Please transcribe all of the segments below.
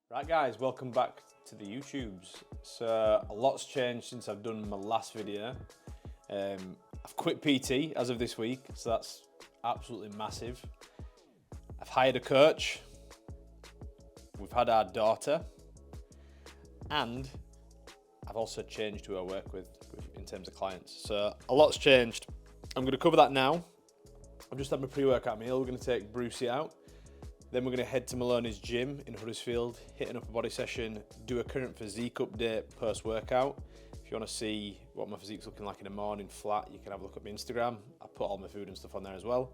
Right guys, welcome back to the YouTubes. So a lot's changed since I've done my last video. I've quit PT as of this week, so that's absolutely massive. I've hired a coach, we've had our daughter, and I've also changed who I work with in terms of clients. So a lot's changed. I'm going to cover that now. I've just had my pre-workout meal. We're going to take Brucey out. Then we're going to head to Maloney's gym in Huddersfield, hit an upper body session, do a current physique update post-workout. If you want to see what my physique's looking like in the morning flat, you can have a look at my Instagram. I put all my food and stuff on there as well.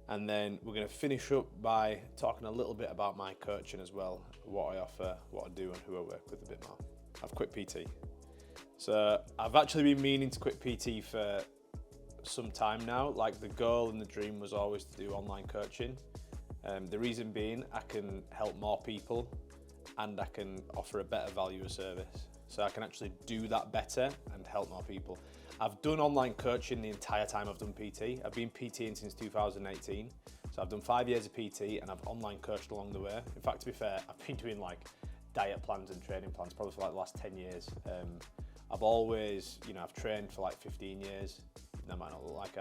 And then we're going to finish up by talking a little bit about my coaching as well, what I offer, what I do and who I work with a bit more. I've quit PT. So I've actually been meaning to quit PT for some time now. Like, the goal and the dream was always to do online coaching. The reason being, I can help more people and I can offer a better value of service. So I can actually do that better and help more people. I've done online coaching the entire time I've done PT. I've been PTing since 2018. So I've done 5 years of PT and I've online coached along the way. In fact, to be fair, I've been doing like diet plans and training plans probably for like the last 10 years. I've always, I've trained for like 15 years. That might not look like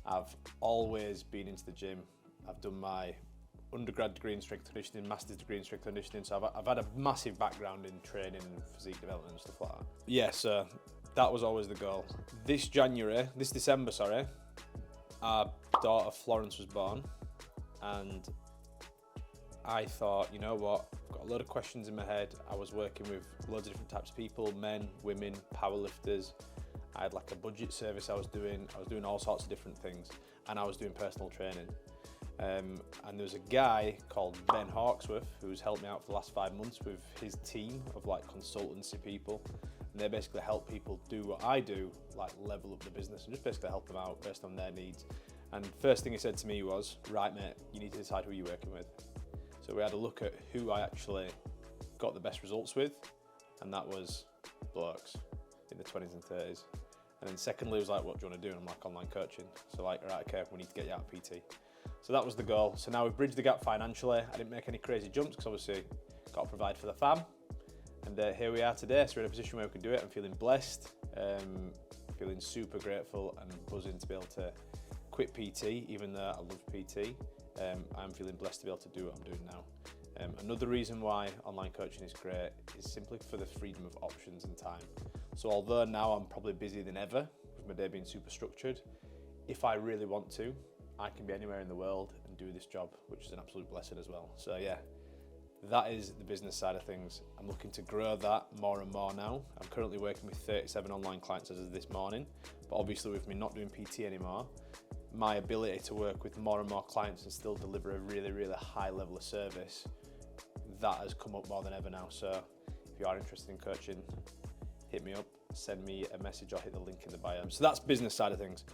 I've always been into the gym. I've done my undergrad degree in strength conditioning, master's degree in strength conditioning, so I've had a massive background in training and physique development and stuff like that. Yeah, so that was always the goal. This December, our daughter Florence was born, and I thought, you know what, I've got a load of questions in my head. I was working with loads of different types of people, men, women, powerlifters. I had like a budget service I was doing all sorts of different things, and I was doing personal training. And there's a guy called Ben Hawksworth who's helped me out for the last 5 months with his team of like consultancy people. And they basically help people do what I do, like level up the business and just basically help them out based on their needs. And first thing he said to me was, right mate, you need to decide who you're working with. So we had a look at who I actually got the best results with, and that was blokes in the 20s and 30s. And then secondly, it was like, what do you want to do? And I'm like, online coaching. So like, right, okay, we need to get you out of PT. So that was the goal. So now we've bridged the gap financially. I didn't make any crazy jumps because obviously got to provide for the fam. And here we are today. So we're in a position where we can do it. I'm feeling blessed, feeling super grateful and buzzing to be able to quit PT, even though I love PT. I'm feeling blessed to be able to do what I'm doing now. Another reason why online coaching is great is simply for the freedom of options and time. So although now I'm probably busier than ever, with my day being super structured, if I really want to, I can be anywhere in the world and do this job, which is an absolute blessing as well. So yeah, that is the business side of things. I'm looking to grow that more and more now. I'm currently working with 37 online clients as of this morning, but obviously with me not doing PT anymore, my ability to work with more and more clients and still deliver a really, really high level of service, that has come up more than ever now. So if you are interested in coaching, hit me up, send me a message or hit the link in the bio. So that's business side of things.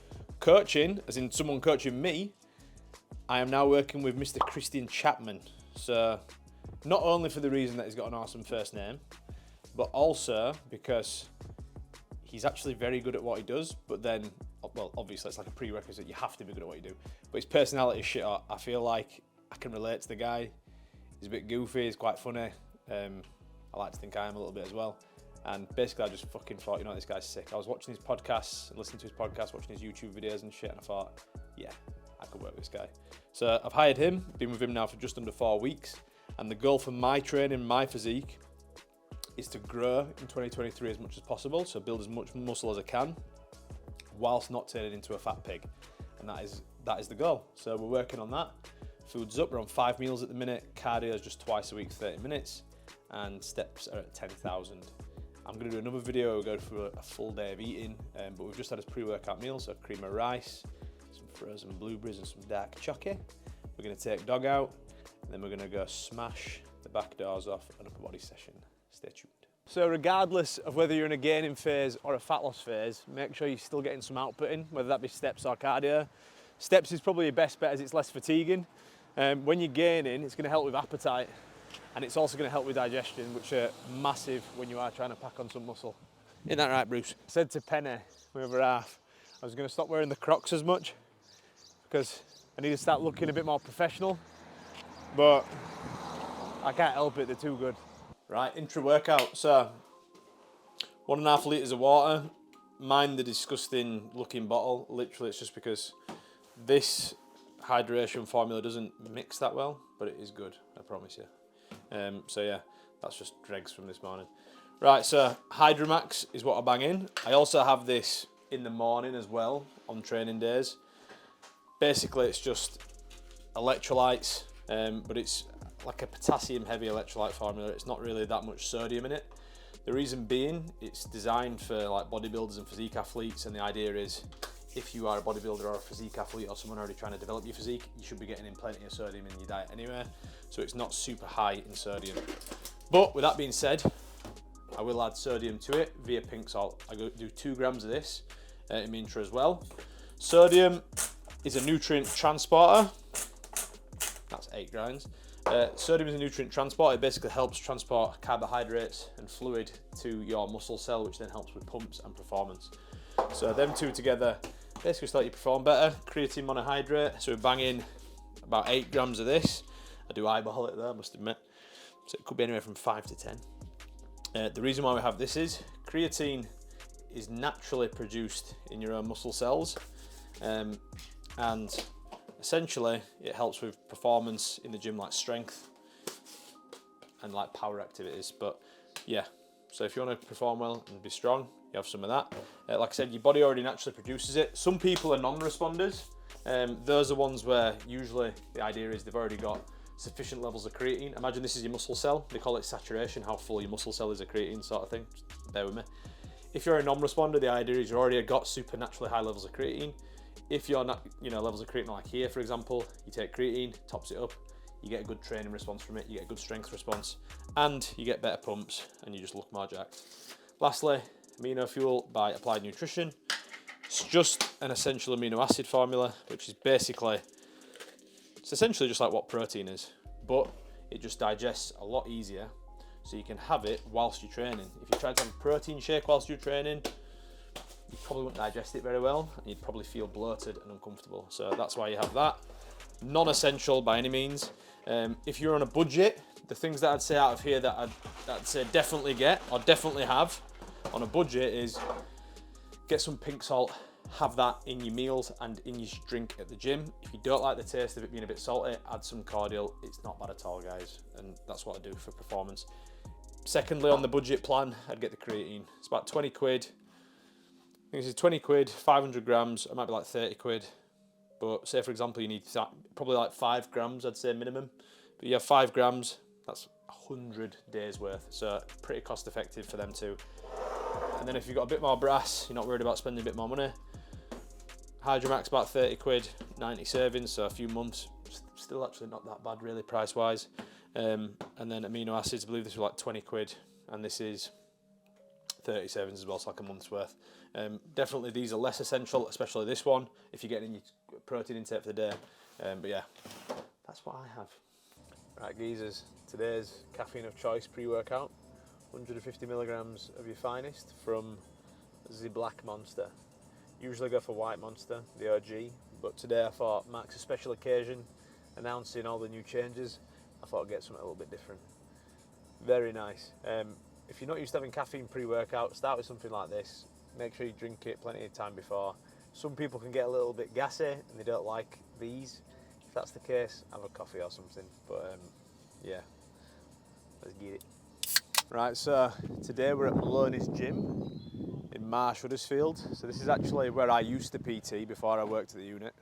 Coaching, as in someone coaching me, I am now working with Mr. Christian Chapman. So not only for the reason that he's got an awesome first name, but also because he's actually very good at what he does, but then, well, obviously it's like a prerequisite, you have to be good at what you do. But his personality is shit. I feel like I can relate to the guy. He's a bit goofy, he's quite funny. I like to think I am a little bit as well. And basically I just fucking thought, you know, this guy's sick. I was watching his podcasts, listening to his podcasts, watching his YouTube videos and shit, and I thought, yeah, I could work with this guy. So I've hired him, been with him now for just under 4 weeks. And the goal for my training, my physique, is to grow in 2023 as much as possible. So build as much muscle as I can, whilst not turning into a fat pig. And that is the goal. So we're working on that. Food's up, we're on 5 meals at the minute. Cardio is just twice a week, 30 minutes. And steps are at 10,000. I'm going to do another video where we go through a full day of eating, but we've just had a pre-workout meal, so cream of rice, some frozen blueberries and some dark chocolate. We're going to take dog out, and then we're going to go smash the back doors off an upper body session. Stay tuned. So regardless of whether you're in a gaining phase or a fat loss phase, make sure you're still getting some output in, whether that be steps or cardio. Steps is probably your best bet as it's less fatiguing. When you're gaining, it's going to help with appetite. And it's also going to help with digestion, which are massive when you are trying to pack on some muscle. Isn't that right, Bruce? I said to Penny, my other half, I was going to stop wearing the Crocs as much because I need to start looking a bit more professional. But I can't help it, they're too good. Right, intra-workout. So, 1.5 litres of water. Mind the disgusting looking bottle. Literally, it's just because this hydration formula doesn't mix that well, but it is good, I promise you. So yeah, that's just dregs from this morning. Right, so Hydromax is what I bang in. I also have this in the morning as well on training days. Basically, it's just electrolytes, but it's like a potassium heavy electrolyte formula. It's not really that much sodium in it. The reason being, it's designed for like bodybuilders and physique athletes, and the idea is if you are a bodybuilder or a physique athlete or someone already trying to develop your physique, you should be getting in plenty of sodium in your diet anyway, so it's not super high in sodium. But with that being said, I will add sodium to it via pink salt. I do 2 grams of this in my intro as well. Sodium is a nutrient transporter. That's 8 grams. Sodium is a nutrient transporter. It basically helps transport carbohydrates and fluid to your muscle cell, which then helps with pumps and performance. So them two together basically start you perform better. Creatine monohydrate, so we're banging about 8 grams of this. I do eyeball it there, I must admit. So it could be anywhere from 5 to 10. The reason why we have this is creatine is naturally produced in your own muscle cells, and essentially it helps with performance in the gym, like strength and like power activities. But yeah, so if you want to perform well and be strong, you have some of that. Like I said, your body already naturally produces it. Some people are non-responders. Those are ones where usually the idea is they've already got sufficient levels of creatine. Imagine this is your muscle cell. They call it saturation, how full your muscle cell is of creatine, sort of thing. Just bear with me. If you're a non-responder, the idea is you already got supernaturally high levels of creatine. If you're not, levels of creatine like here, for example, you take creatine, tops it up, you get a good training response from it, you get a good strength response, and you get better pumps, and you just look more jacked. Lastly, amino fuel by Applied Nutrition. It's just an essential amino acid formula, which is basically, it's essentially just like what protein is, but it just digests a lot easier, so you can have it whilst you're training. If you try to have a protein shake whilst you're training, you probably wouldn't digest it very well, and you'd probably feel bloated and uncomfortable. So that's why you have that. Non-essential by any means. If you're on a budget, the things that I'd say out of here that I'd say definitely get, or definitely have on a budget, is get some pink salt, have that in your meals and in your drink at the gym. If you don't like the taste of it being a bit salty, add some cordial. It's not bad at all, guys, and that's what I do for performance. Secondly, on the budget plan, I'd get the creatine. It's about 20 quid. I think this is 20 quid, 500 grams, it might be like 30 quid. But say, for example, you need probably like 5 grams, I'd say minimum. But you have 5 grams, that's 100 days worth. So pretty cost effective for them too. And then if you've got a bit more brass, you're not worried about spending a bit more money. Hydromax about 30 quid, 90 servings, so a few months. Still actually not that bad really price wise. And then amino acids, I believe this was like 20 quid, and this is 30 servings as well, so like a month's worth. Definitely these are less essential, especially this one, if you're getting your protein intake for the day. But yeah, that's what I have. Right, geezers, today's caffeine of choice pre-workout. 150 milligrams of your finest from the Black Monster. Usually go for White Monster, the OG, but today I thought, Max, a special occasion, announcing all the new changes, I thought I'd get something a little bit different. Very nice. If you're not used to having caffeine pre-workout, start with something like this. Make sure you drink it plenty of time before. Some people can get a little bit gassy and they don't like these. If that's the case, have a coffee or something. But yeah, let's get it. Right, so today we're at Maloney's gym in Marsh, Huddersfield. So this is actually where I used to PT before I worked at the unit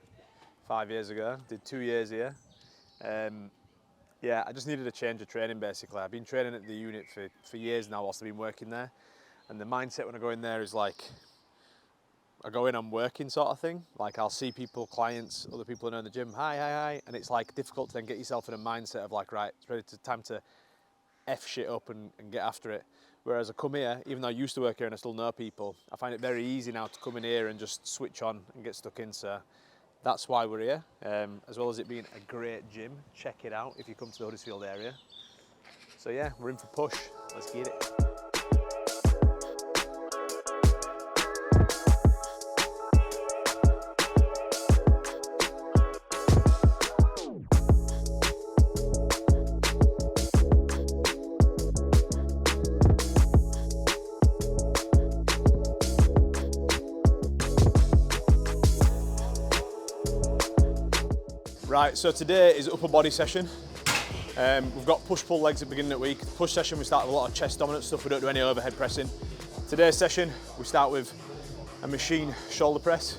5 years ago. Did 2 years here. Yeah, I just needed a change of training basically. I've been training at the unit for years now whilst I've been working there. And the mindset when I go in there is like, I go in, I'm working sort of thing. Like I'll see people, clients, other people who know in the gym, hi. And it's like difficult to then get yourself in a mindset of like, right, it's time to F shit up and get after it. Whereas I come here, even though I used to work here and I still know people, I find it very easy now to come in here and just switch on and get stuck in. So that's why we're here, as well as it being a great gym. Check it out if you come to the Huddersfield area. So yeah, we're in for push. Let's get it. Right, so today is upper body session. We've got push-pull legs at the beginning of the week. The push session we start with a lot of chest dominant stuff, we don't do any overhead pressing. Today's session we start with a machine shoulder press.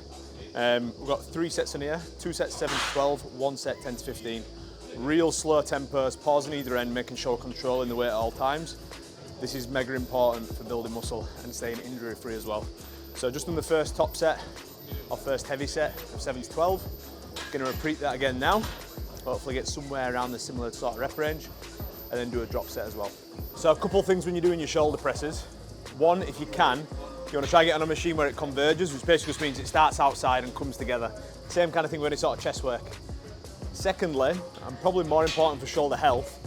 We've got 3 sets in here, 2 sets 7 to 12, 1 set 10 to 15. Real slow tempos, pausing either end, making sure we're controlling the weight at all times. This is mega important for building muscle and staying injury free as well. So just on the first top set, our first heavy set of 7 to 12. Going to repeat that again now. Hopefully get somewhere around the similar sort of rep range, and then do a drop set as well. So a couple of things when you're doing your shoulder presses. One, if you can, you want to try and get on a machine where it converges, which basically just means it starts outside and comes together. Same kind of thing with any sort of chest work. Secondly, and probably more important for shoulder health,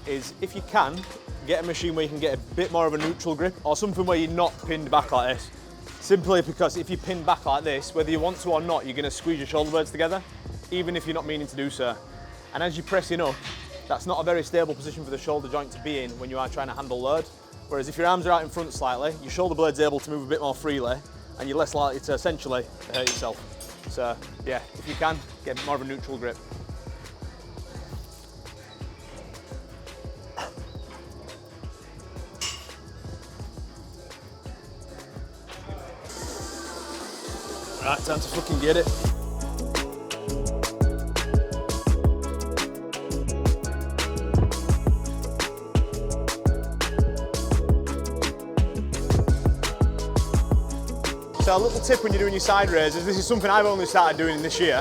is if you can, get a machine where you can get a bit more of a neutral grip, or something where you're not pinned back like this. Simply because if you pin back like this, whether you want to or not, you're going to squeeze your shoulder blades together, even if you're not meaning to do so. And as you're pressing up, that's not a very stable position for the shoulder joint to be in when you are trying to handle load. Whereas if your arms are out in front slightly, your shoulder blade's able to move a bit more freely, and you're less likely to essentially hurt yourself. So yeah, if you can, get more of a neutral grip. Right, time to fucking get it. So a little tip when you're doing your side raises, this is something I've only started doing this year,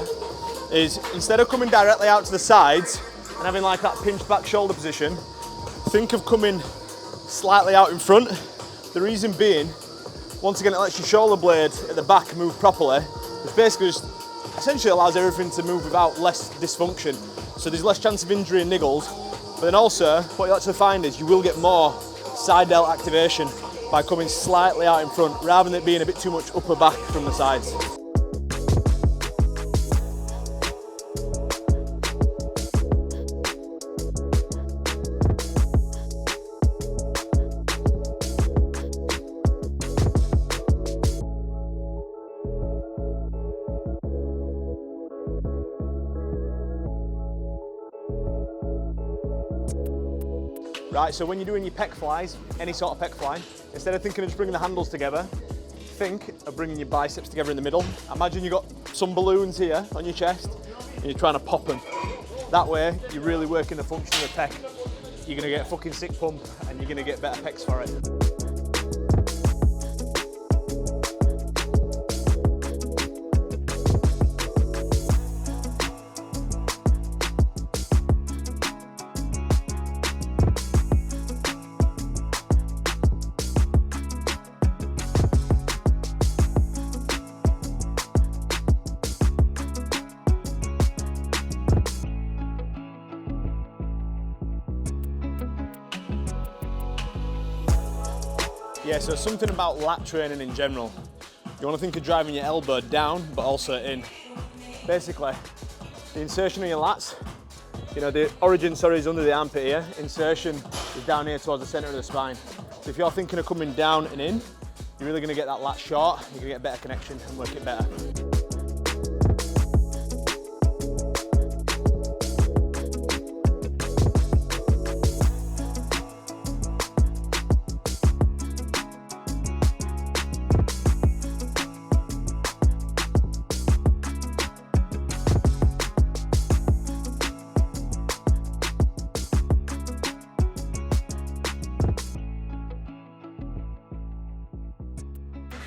is instead of coming directly out to the sides and having like that pinched back shoulder position, think of coming slightly out in front. The reason being, once again, it lets your shoulder blade at the back move properly, which basically just essentially allows everything to move without less dysfunction. So there's less chance of injury and niggles, but then also what you'll actually find is you will get more side delt activation by coming slightly out in front rather than it being a bit too much upper back from the sides. Right, so when you're doing your pec flies, any sort of pec fly, instead of thinking of just bringing the handles together, think of bringing your biceps together in the middle. Imagine you've got some balloons here on your chest and you're trying to pop them. That way, you're really working the function of the pec. You're gonna get a fucking sick pump and you're gonna get better pecs for it. Yeah, so something about lat training in general. You want to think of driving your elbow down, but also in. Basically, the insertion of your lats, you know, the origin, sorry, is under the armpit here. Insertion is down here towards the center of the spine. So if you're thinking of coming down and in, you're really going to get that lat short, you're going to get better connection and work it better.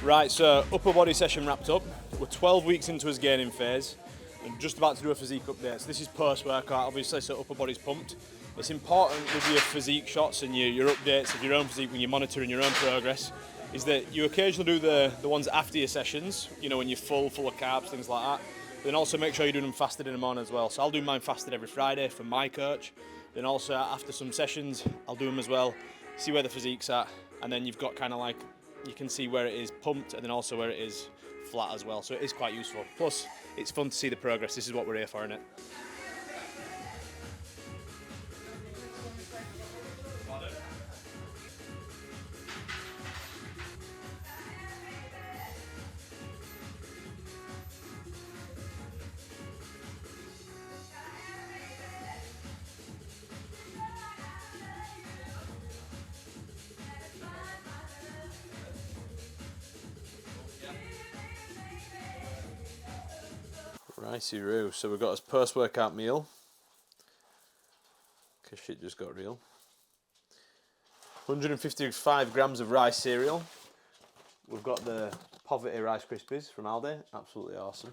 Right, so upper body session wrapped up. We're 12 weeks into his gaining phase and just about to do a physique update. So this is post-workout, obviously, so upper body's pumped. It's important with your physique shots and your updates of your own physique when you're monitoring your own progress, is that you occasionally do the ones after your sessions, you know, when you're full of carbs, things like that. But then also make sure you're doing them fasted in the morning as well. So I'll do mine fasted every Friday for my coach. Then also after some sessions, I'll do them as well, see where the physique's at, and then you've got kind of like, you can see where it is pumped and then also where it is flat as well. So it is quite useful. Plus, it's fun to see the progress. This is what we're here for, innit? Nicey-roo. So we've got his post-workout meal. Because shit just got real. 155 grams of rice cereal. We've got the Poverty Rice Krispies from Aldi. Absolutely awesome.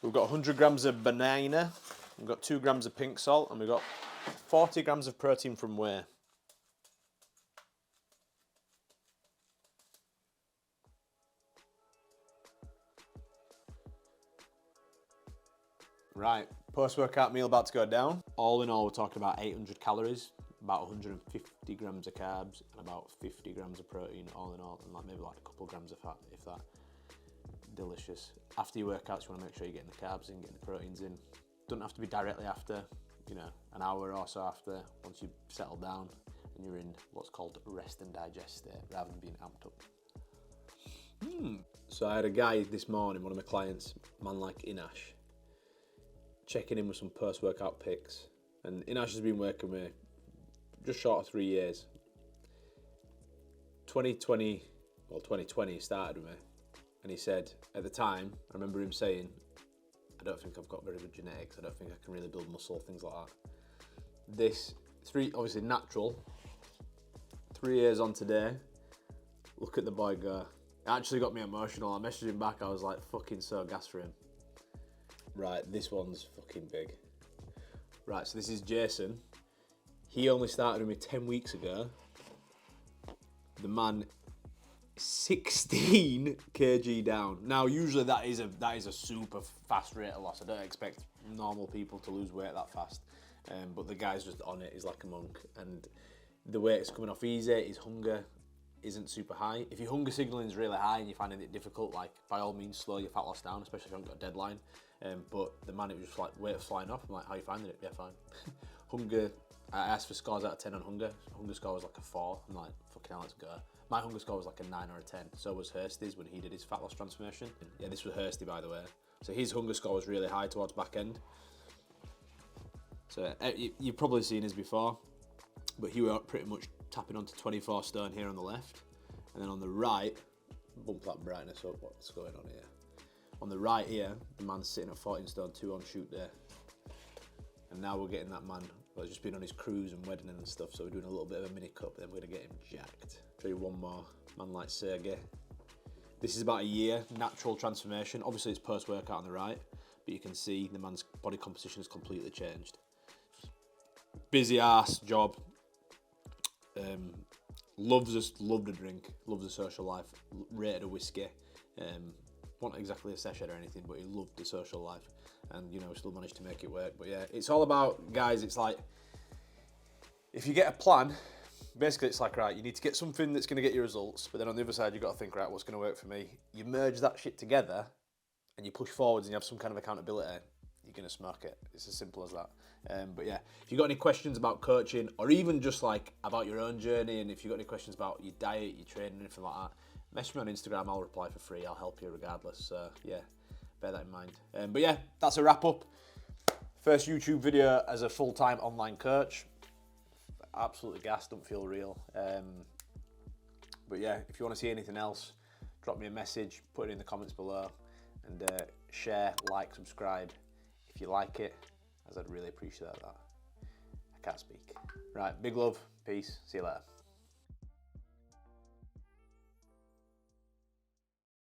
We've got 100 grams of banana. We've got 2 grams of pink salt. And we've got 40 grams of protein from whey. Right, post-workout meal about to go down. All in all, we're talking about 800 calories, about 150 grams of carbs, and about 50 grams of protein, all in all, and maybe like a couple of grams of fat, if that. Delicious. After your workouts, you want to make sure you're getting the carbs in, getting the proteins in. Doesn't have to be directly after, you know, an hour or so after, once you've settled down and you're in what's called rest and digest state, rather than being amped up. So I had a guy this morning, one of my clients, man like Inash, checking in with some post-workout pics. And Inash has been working with me just short of 3 years. 2020 he started with me. And he said, at the time, I remember him saying, I don't think I've got very good genetics, I don't think I can really build muscle, things like that. Obviously natural, 3 years on today, look at the boy go. It actually got me emotional. I messaged him back, I was like fucking so gassed for him. Right, this one's fucking big. Right, so this is Jason. He only started with me 10 weeks ago. The man, 16 kg down. Now, usually that is a super fast rate of loss. I don't expect normal people to lose weight that fast. But the guy's just on it. He's like a monk. And the weight's coming off easy. His hunger isn't super high. If your hunger signaling is really high and you're finding it difficult, like by all means slow your fat loss down, especially if you haven't got a deadline. But the man, it was just like weight flying off. I'm like, how are you finding it? Yeah, fine. Hunger, I asked for scores out of 10 on hunger. Hunger score was like a 4. I'm like, fucking hell, let's go. My hunger score was like a 9 or a 10. So was Hursty's when he did his fat loss transformation. Yeah, this was Hursty, by the way. So his hunger score was really high towards back end. So you've probably seen his before, but he was pretty much tapping onto 24 stone here on the left. And then on the right, bump that brightness up, what's going on here? On the right here, the man's sitting at 14 stone 2 on shoot day. And now we're getting that man, well, he's just been on his cruise and wedding and stuff, so we're doing a little bit of a mini cup, then we're gonna get him jacked. Show you one more, man like Sergey. This is about a year, natural transformation. Obviously it's post-workout on the right, but you can see the man's body composition has completely changed. Busy ass job. Loved a drink, loves a social life, rated a whiskey. Not exactly a session or anything, but he loved the social life, and you know, still managed to make it work. But yeah, it's all about, guys, it's like, if you get a plan, basically it's like, right, you need to get something that's going to get you results, but then on the other side you've got to think, right, what's going to work for me? You merge that shit together and you push forwards and you have some kind of accountability, you're going to smack it. It's as simple as that. But yeah, if you've got any questions about coaching, or even just like about your own journey, and if you've got any questions about your diet, your training, anything like that, message me on Instagram, I'll reply for free, I'll help you regardless. So yeah, bear that in mind. But yeah, that's a wrap up. First YouTube video as a full-time online coach. Absolutely gassed, don't feel real. But yeah, if you want to see anything else, drop me a message, put it in the comments below, and share, like, subscribe if you like it, as I'd really appreciate that. I can't speak. Right, big love, peace, see you later.